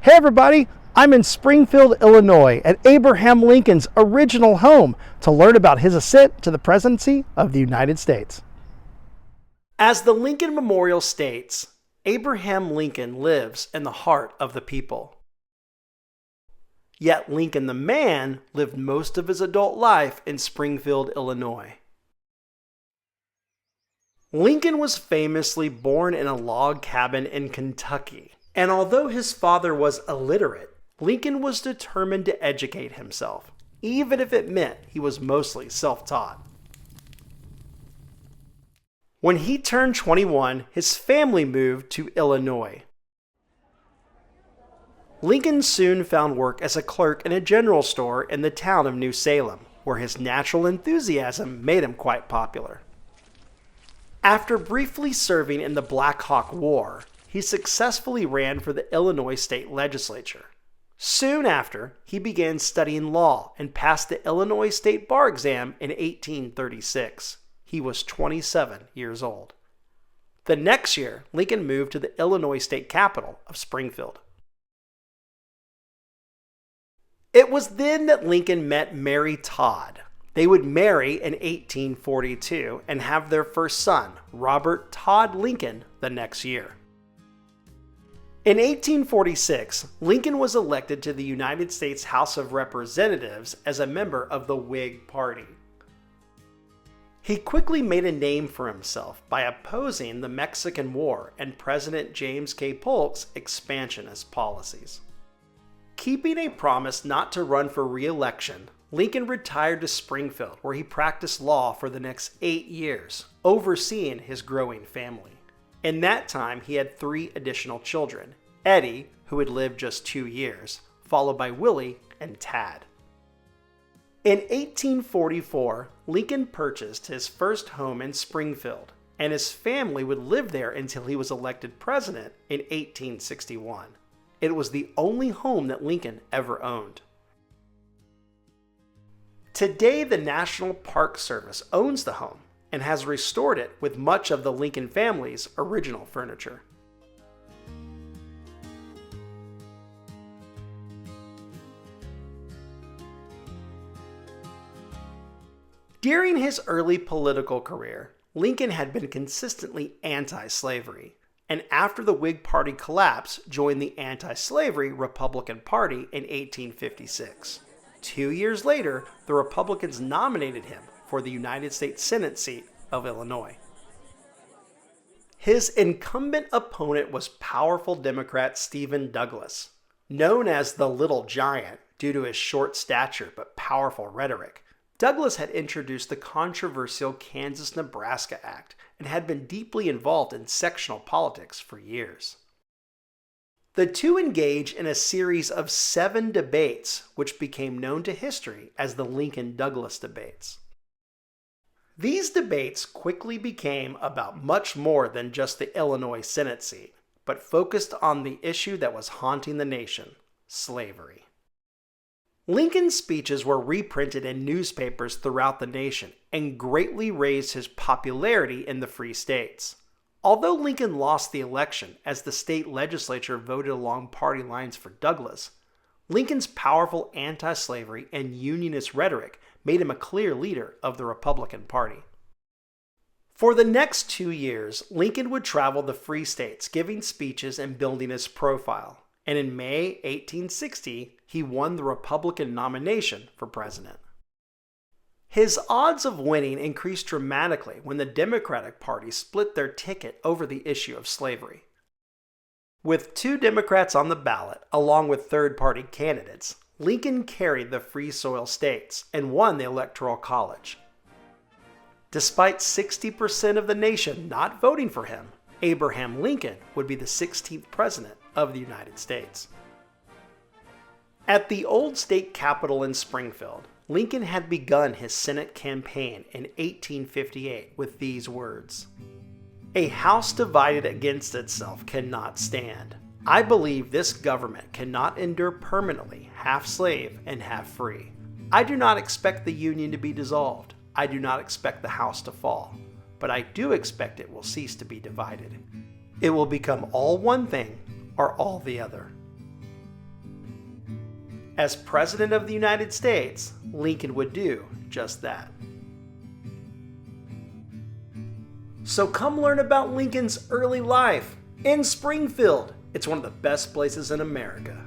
Hey everybody, I'm in Springfield, Illinois at Abraham Lincoln's original home to learn about his ascent to the presidency of the United States. As the Lincoln Memorial states, Abraham Lincoln lives in the heart of the people. Yet Lincoln the man lived most of his adult life in Springfield, Illinois. Lincoln was famously born in a log cabin in Kentucky, and although his father was illiterate, Lincoln was determined to educate himself, even if it meant he was mostly self-taught. When he turned 21, his family moved to Illinois. Lincoln soon found work as a clerk in a general store in the town of New Salem, where his natural enthusiasm made him quite popular. After briefly serving in the Black Hawk War, he successfully ran for the Illinois state legislature. Soon after, he began studying law and passed the Illinois state bar exam in 1836. He was 27 years old. The next year, Lincoln moved to the Illinois state capital of Springfield. It was then that Lincoln met Mary Todd. They would marry in 1842 and have their first son, Robert Todd Lincoln, the next year. In 1846, Lincoln was elected to the United States House of Representatives as a member of the Whig Party. He quickly made a name for himself by opposing the Mexican War and President James K. Polk's expansionist policies. Keeping a promise not to run for re-election, Lincoln retired to Springfield, where he practiced law for the next 8 years, overseeing his growing family. In that time, he had 3 additional children: Eddie, who had lived just 2 years, followed by Willie and Tad. In 1844, Lincoln purchased his first home in Springfield, and his family would live there until he was elected president in 1861. It was the only home that Lincoln ever owned. Today, the National Park Service owns the home and has restored it with much of the Lincoln family's original furniture. During his early political career, Lincoln had been consistently anti-slavery, and after the Whig Party collapse, joined the anti-slavery Republican Party in 1856. 2 years later, the Republicans nominated him for the United States Senate seat of Illinois. His incumbent opponent was powerful Democrat Stephen Douglas, known as the Little Giant due to his short stature but powerful rhetoric. Douglas had introduced the controversial Kansas-Nebraska Act and had been deeply involved in sectional politics for years. The two engaged in a series of 7 debates, which became known to history as the Lincoln-Douglas debates. These debates quickly became about much more than just the Illinois Senate seat, but focused on the issue that was haunting the nation: slavery. Lincoln's speeches were reprinted in newspapers throughout the nation and greatly raised his popularity in the free states. Although Lincoln lost the election as the state legislature voted along party lines for Douglas, Lincoln's powerful anti-slavery and unionist rhetoric made him a clear leader of the Republican Party. For the next 2 years, Lincoln would travel the free states, giving speeches and building his profile. And in May 1860, he won the Republican nomination for president. His odds of winning increased dramatically when the Democratic Party split their ticket over the issue of slavery. With 2 Democrats on the ballot, along with third-party candidates, Lincoln carried the Free Soil states and won the Electoral College. Despite 60% of the nation not voting for him, Abraham Lincoln would be the 16th president of the United States. At the old state capitol in Springfield, Lincoln had begun his Senate campaign in 1858 with these words: "A house divided against itself cannot stand. I believe this government cannot endure permanently, half slave and half free. I do not expect the Union to be dissolved. I do not expect the house to fall. But I do expect it will cease to be divided. It will become all one thing or all the other." As President of the United States, Lincoln would do just that. So come learn about Lincoln's early life in Springfield. It's one of the best places in America.